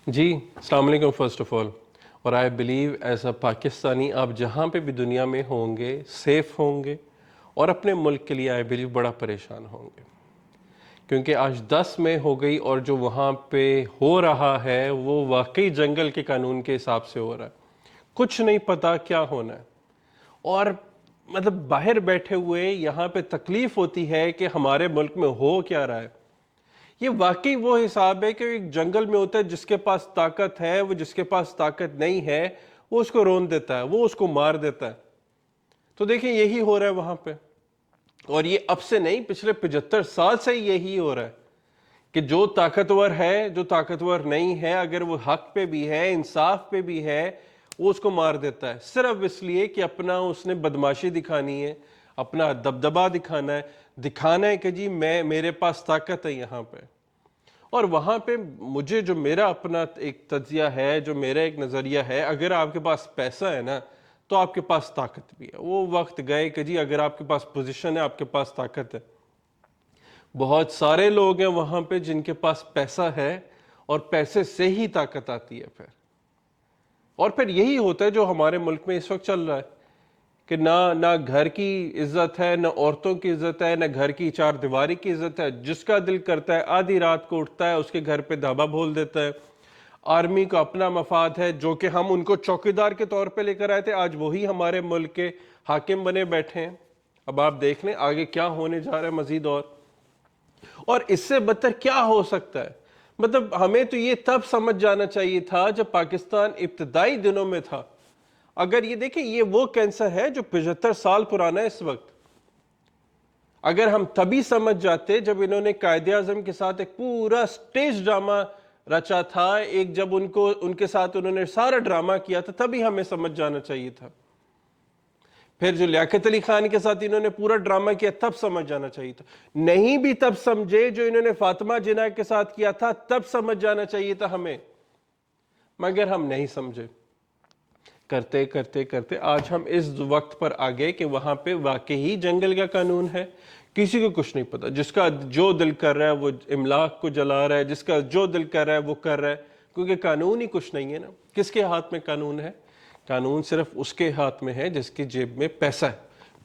جی السلام علیکم first of all. اور I believe as a Pakistani آپ جہاں پہ بھی دنیا میں ہوں گے سیف ہوں گے، اور اپنے ملک کے لیے آئی بلیو بڑا پریشان ہوں گے، کیونکہ آج 10 میں ہو گئی اور جو وہاں پہ ہو رہا ہے وہ واقعی جنگل کے قانون کے حساب سے ہو رہا ہے. کچھ نہیں پتا کیا ہونا ہے، اور مطلب باہر بیٹھے ہوئے یہاں پہ تکلیف ہوتی ہے کہ ہمارے ملک میں ہو کیا رہا ہے. یہ واقعی وہ حساب ہے کہ ایک جنگل میں ہوتا ہے، جس کے پاس طاقت ہے وہ جس کے پاس طاقت نہیں ہے وہ اس کو رون دیتا ہے، وہ اس کو مار دیتا ہے. تو دیکھیں یہی ہو رہا ہے وہاں پہ، اور یہ اب سے نہیں، پچھلے 75 سال سے یہی ہو رہا ہے کہ جو طاقتور ہے جو طاقتور نہیں ہے، اگر وہ حق پہ بھی ہے انصاف پہ بھی ہے، وہ اس کو مار دیتا ہے، صرف اس لیے کہ اپنا اس نے بدماشی دکھانی ہے، اپنا دبدبا دکھانا ہے کہ جی میرے پاس طاقت ہے یہاں پہ. اور وہاں پہ مجھے جو میرا اپنا ایک تجزیہ ہے، جو میرا ایک نظریہ ہے، اگر آپ کے پاس پیسہ ہے نا تو آپ کے پاس طاقت بھی ہے. وہ وقت گئے کہ جی اگر آپ کے پاس پوزیشن ہے آپ کے پاس طاقت ہے. بہت سارے لوگ ہیں وہاں پہ جن کے پاس پیسہ ہے اور پیسے سے ہی طاقت آتی ہے پھر. اور پھر یہی ہوتا ہے جو ہمارے ملک میں اس وقت چل رہا ہے کہ نہ گھر کی عزت ہے، نہ عورتوں کی عزت ہے، نہ گھر کی چار دیواری کی عزت ہے. جس کا دل کرتا ہے آدھی رات کو اٹھتا ہے، اس کے گھر پہ دھابا بھول دیتا ہے. آرمی کا اپنا مفاد ہے، جو کہ ہم ان کو چوکیدار کے طور پہ لے کر آئے تھے، آج وہی ہمارے ملک کے حاکم بنے بیٹھے ہیں. اب آپ دیکھ لیں آگے کیا ہونے جا رہا ہے مزید. اور اس سے بدتر کیا ہو سکتا ہے؟ مطلب ہمیں تو یہ تب سمجھ جانا چاہیے تھا جب پاکستان ابتدائی دنوں میں تھا. اگر یہ دیکھیں یہ وہ کینسر ہے جو 75 سال پرانا ہے اس وقت. اگر ہم تبھی سمجھ جاتے جب انہوں نے قائد اعظم کے ساتھ ایک پورا سٹیج ڈرامہ رچا تھا، ایک جب ان کے ساتھ انہوں نے سارا ڈرامہ کیا تھا، تبھی ہمیں سمجھ جانا چاہیے تھا. پھر جو لیاقت علی خان کے ساتھ انہوں نے پورا ڈرامہ کیا تب سمجھ جانا چاہیے تھا. نہیں بھی تب سمجھے جو انہوں نے فاطمہ جناح کے ساتھ کیا تھا تب سمجھ جانا چاہیے تھا ہمیں، مگر ہم نہیں سمجھے. کرتے کرتے کرتے آج ہم اس وقت پر آ گئے کہ وہاں پہ واقعی جنگل کا قانون ہے. کسی کو کچھ نہیں پتا، جس کا جو دل کر رہا ہے وہ املاک کو جلا رہا ہے، جس کا جو دل کر رہا ہے وہ کر رہا ہے، کیونکہ قانون ہی کچھ نہیں ہے نا. کس کے ہاتھ میں قانون ہے؟ قانون صرف اس کے ہاتھ میں ہے جس کی جیب میں پیسہ ہے،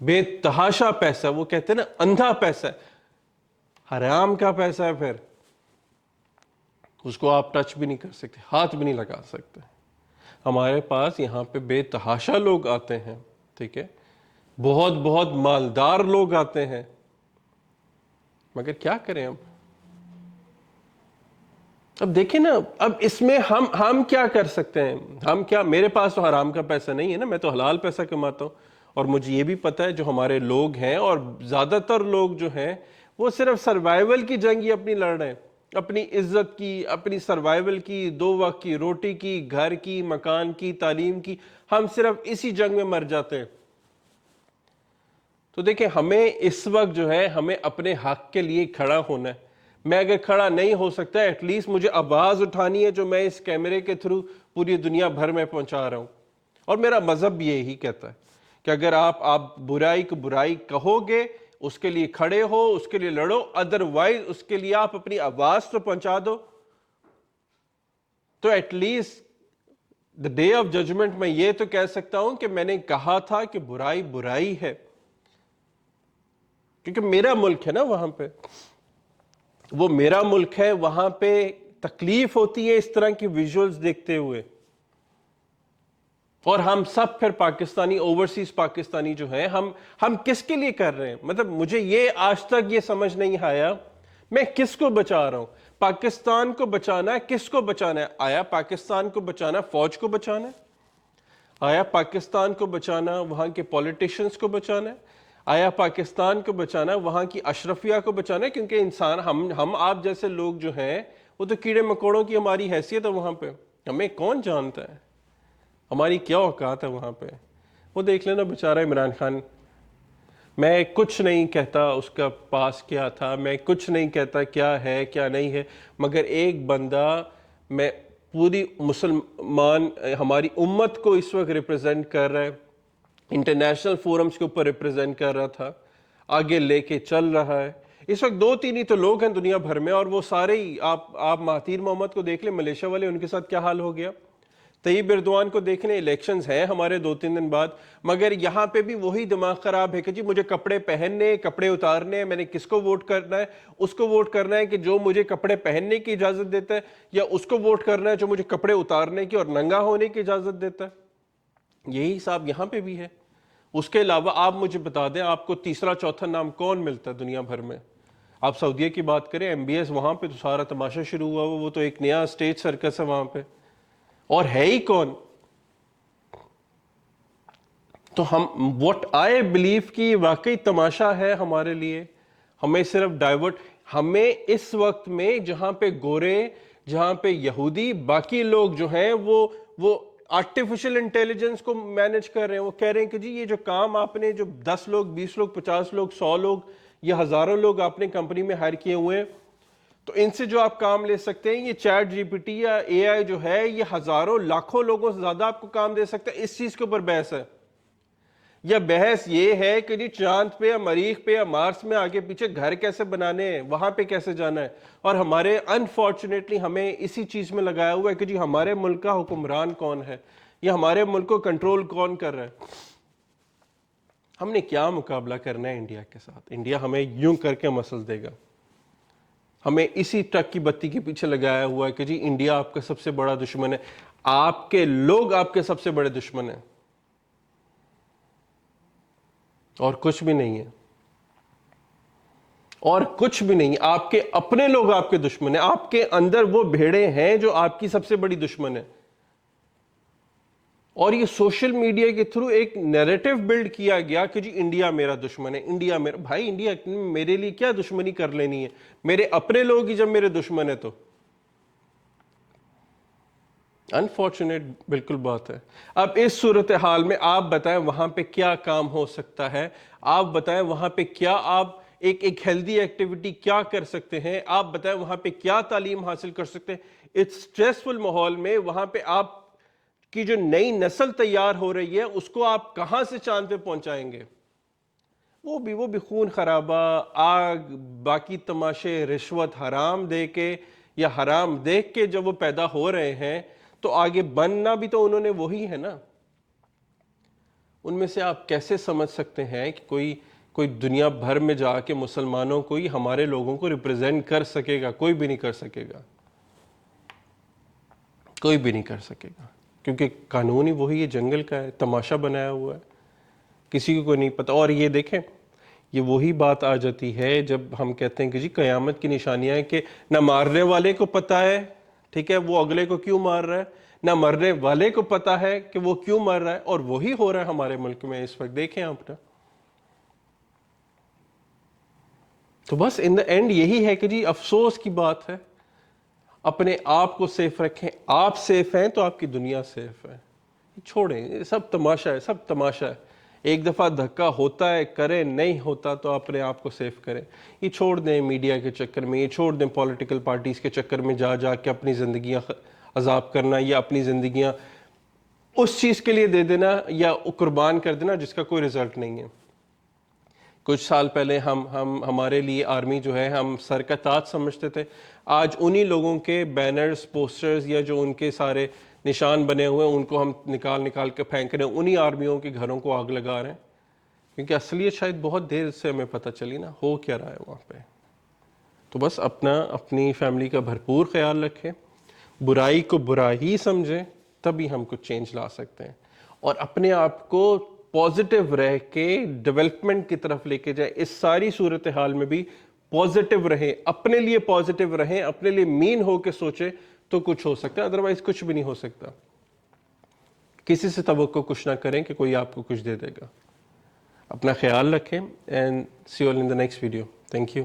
بے تحاشا پیسہ. وہ کہتے ہیں نا اندھا پیسہ، حرام کا پیسہ ہے، پھر اس کو آپ ٹچ بھی نہیں کر سکتے، ہاتھ بھی نہیں لگا سکتے. ہمارے پاس یہاں پہ بے تحاشا لوگ آتے ہیں، ٹھیک ہے، بہت بہت مالدار لوگ آتے ہیں، مگر کیا کریں اب دیکھیں نا. اب اس میں ہم کیا کر سکتے ہیں؟ ہم کیا، میرے پاس تو حرام کا پیسہ نہیں ہے نا، میں تو حلال پیسہ کماتا ہوں. اور مجھے یہ بھی پتا ہے جو ہمارے لوگ ہیں، اور زیادہ تر لوگ جو ہیں وہ صرف سروائیول کی جنگ ہی اپنی لڑ رہے ہیں، اپنی عزت کی، اپنی سروائیول کی، 2 وقت کی روٹی کی، گھر کی، مکان کی، تعلیم کی. ہم صرف اسی جنگ میں مر جاتے ہیں. تو دیکھیں ہمیں اس وقت جو ہے ہمیں اپنے حق کے لیے کھڑا ہونا ہے. میں اگر کھڑا نہیں ہو سکتا، ایٹ لیسٹ مجھے آواز اٹھانی ہے جو میں اس کیمرے کے تھرو پوری دنیا بھر میں پہنچا رہا ہوں. اور میرا مذہب بھی یہی کہتا ہے کہ اگر آپ برائی کو برائی کہو گے، اس کے لیے کھڑے ہو، اس کے لیے لڑو، ادروائز اس کے لیے آپ اپنی آواز تو پہنچا دو. تو at least the day of judgment میں یہ تو کہہ سکتا ہوں کہ میں نے کہا تھا کہ برائی برائی ہے، کیونکہ میرا ملک ہے نا وہاں پہ، وہ میرا ملک ہے. وہاں پہ تکلیف ہوتی ہے اس طرح کی ویژولز دیکھتے ہوئے. اور ہم سب پھر پاکستانی، اوورسیز پاکستانی جو ہیں، ہم کس کے لیے کر رہے ہیں؟ مطلب مجھے یہ آج تک یہ سمجھ نہیں آیا میں کس کو بچا رہا ہوں. پاکستان کو بچانا ہے، کس کو بچانا ہے؟ آیا پاکستان کو بچانا فوج کو بچانا ہے؟ آیا پاکستان کو بچانا وہاں کے پولیٹیشنز کو بچانا ہے؟ آیا پاکستان کو بچانا وہاں کی اشرفیہ کو بچانا ہے؟ کیونکہ انسان ہم آپ جیسے لوگ جو ہیں وہ تو کیڑے مکوڑوں کی ہماری حیثیت ہے وہاں پہ. ہمیں کون جانتا ہے ہماری کیا اوقات ہے وہاں پہ؟ وہ دیکھ لینا بیچارہ عمران خان. میں کچھ نہیں کہتا اس کا پاس کیا تھا، میں کچھ نہیں کہتا کیا ہے کیا نہیں ہے، مگر ایک بندہ میں پوری مسلمان ہماری امت کو اس وقت ریپرزینٹ کر رہا ہے، انٹرنیشنل فورمز کے اوپر ریپرزینٹ کر رہا تھا، آگے لے کے چل رہا ہے. اس وقت 2-3 ہی تو لوگ ہیں دنیا بھر میں، اور وہ سارے ہی آپ مہاتیر محمد کو دیکھ لیں، ملیشیا والے، ان کے ساتھ کیا حال ہو گیا. طیب ایردوان کو دیکھ لیں، الیکشنز ہیں ہمارے 2-3 دن بعد، مگر یہاں پہ بھی وہی دماغ خراب ہے کہ جی مجھے کپڑے پہننے، کپڑے اتارنے، میں نے کس کو ووٹ کرنا ہے؟ اس کو ووٹ کرنا ہے کہ جو مجھے کپڑے پہننے کی اجازت دیتا ہے، یا اس کو ووٹ کرنا ہے جو مجھے کپڑے اتارنے کی اور ننگا ہونے کی اجازت دیتا ہے. یہی حساب یہاں پہ بھی ہے. اس کے علاوہ آپ مجھے بتا دیں آپ کو تیسرا چوتھا نام کون ملتا ہے دنیا بھر میں؟ آپ سعودیہ کی بات کریں، MBS، وہاں پہ تو سارا تماشا شروع ہوا، وہ تو ایک نیا اسٹیج سرکس ہے وہاں پہ، اور ہے ہی کون؟ تو ہم what I believe کہ واقعی تماشا ہے ہمارے لیے. ہمیں صرف ڈائیورٹ، ہمیں اس وقت میں جہاں پہ گورے، جہاں پہ یہودی، باقی لوگ جو ہیں وہ آرٹیفیشل انٹیلیجنس کو مینج کر رہے ہیں. وہ کہہ رہے ہیں کہ جی یہ جو کام آپ نے، جو 10 لوگ، 20 لوگ، 50 لوگ، 100 لوگ یا ہزاروں لوگ آپ نے کمپنی میں ہائر کیے ہوئے ہیں، تو ان سے جو آپ کام لے سکتے ہیں، یہ چیٹ GPT یا AI جو ہے، یہ ہزاروں لاکھوں لوگوں سے زیادہ آپ کو کام دے سکتا ہے. اس چیز کے اوپر بحث ہے. یا بحث یہ ہے کہ جی چاند پہ یا مریخ پہ یا مارس میں آگے پیچھے گھر کیسے بنانے ہیں، وہاں پہ کیسے جانا ہے. اور ہمارے انفارچونیٹلی ہمیں اسی چیز میں لگایا ہوا ہے کہ جی ہمارے ملک کا حکمران کون ہے، یا ہمارے ملک کو کنٹرول کون کر رہا ہے. ہم نے کیا مقابلہ کرنا ہے انڈیا کے ساتھ؟ انڈیا ہمیں یوں کر کے مسل دے گا. ہمیں اسی ٹرک کی بتی کے پیچھے لگایا ہوا ہے کہ جی انڈیا آپ کا سب سے بڑا دشمن ہے. آپ کے لوگ آپ کے سب سے بڑے دشمن ہیں، اور کچھ بھی نہیں ہے. اور کچھ بھی نہیں. آپ کے اپنے لوگ آپ کے دشمن ہیں. آپ کے اندر وہ بھیڑیں ہیں جو آپ کی سب سے بڑی دشمن ہے. اور یہ سوشل میڈیا کے تھرو ایک نیریٹو بلڈ کیا گیا کہ جی انڈیا میرا دشمن ہے، انڈیا میرا بھائی. انڈیا میرے لیے کیا دشمنی کر لینی ہے؟ میرے اپنے لوگ ہی جب میرے دشمن ہے تو انفارچونیٹ بالکل بات ہے. اب اس صورتحال میں آپ بتائیں وہاں پہ کیا کام ہو سکتا ہے؟ آپ بتائیں وہاں پہ کیا آپ ایک ہیلدی ایکٹیویٹی کیا کر سکتے ہیں؟ آپ بتائیں وہاں پہ کیا تعلیم حاصل کر سکتے ہیں؟ اس سٹریسفل ماحول میں وہاں پہ آپ کی جو نئی نسل تیار ہو رہی ہے اس کو آپ کہاں سے چاند پہ پہنچائیں گے؟ وہ بھی خون خرابہ، آگ، باقی تماشے، رشوت، حرام دے کے یا حرام دیکھ کے جب وہ پیدا ہو رہے ہیں تو آگے بننا بھی تو انہوں نے وہی ہے نا. ان میں سے آپ کیسے سمجھ سکتے ہیں کہ کوئی دنیا بھر میں جا کے مسلمانوں کو ہی، ہمارے لوگوں کو ریپرزینٹ کر سکے گا؟ کوئی بھی نہیں کر سکے گا. کوئی بھی نہیں کر سکے گا، کیونکہ قانون ہی وہی ہے، جنگل کا ہے، تماشا بنایا ہوا ہے، کسی کو کوئی نہیں پتہ. اور یہ دیکھیں، یہ وہی بات آ جاتی ہے جب ہم کہتے ہیں کہ جی قیامت کی نشانیاں ہیں کہ نہ مارنے والے کو پتہ ہے، ٹھیک ہے، وہ اگلے کو کیوں مار رہا ہے، نہ مرنے والے کو پتہ ہے کہ وہ کیوں مر رہا ہے. اور وہی ہو رہا ہے ہمارے ملک میں اس وقت. دیکھیں آپ نے، تو بس ان دا اینڈ یہی ہے کہ جی افسوس کی بات ہے. اپنے آپ کو سیف رکھیں. آپ سیف ہیں تو آپ کی دنیا سیف ہے. چھوڑیں، یہ سب تماشا ہے، سب تماشا ہے. ایک دفعہ دھکا ہوتا ہے کریں، نہیں ہوتا تو اپنے آپ کو سیف کریں. یہ چھوڑ دیں میڈیا کے چکر میں، یہ چھوڑ دیں پولیٹیکل پارٹیز کے چکر میں جا کے اپنی زندگیاں عذاب کرنا، یا اپنی زندگیاں اس چیز کے لیے دے دینا یا قربان کر دینا جس کا کوئی رزلٹ نہیں ہے. کچھ سال پہلے ہمارے لیے آرمی جو ہے ہم سر کا تاج سمجھتے تھے. آج انہی لوگوں کے بینرز، پوسٹرز یا جو ان کے سارے نشان بنے ہوئے ہیں ان کو ہم نکال کے پھینک رہے ہیں، انہی آرمیوں کے گھروں کو آگ لگا رہے ہیں. کیونکہ اصلیت شاید بہت دیر سے ہمیں پتہ چلی نا ہو کیا رہا ہے وہاں پہ. تو بس اپنی فیملی کا بھرپور خیال رکھیں، برائی کو برا ہی سمجھیں، تبھی ہم کچھ چینج لا سکتے ہیں. اور اپنے آپ کو پازیٹیو رہ کے ڈیولپمنٹ کی طرف لے کے جائیں. اس ساری صورتحال میں بھی پازیٹیو رہیں، اپنے لیے پازیٹیو رہیں، اپنے لیے مین ہو کے سوچیں تو کچھ ہو سکتا ہے، ادروائز کچھ بھی نہیں ہو سکتا. کسی سے توقع کچھ نہ کریں کہ کوئی آپ کو کچھ دے دے گا. اپنا خیال رکھیں، and see you all in the next video. Thank you.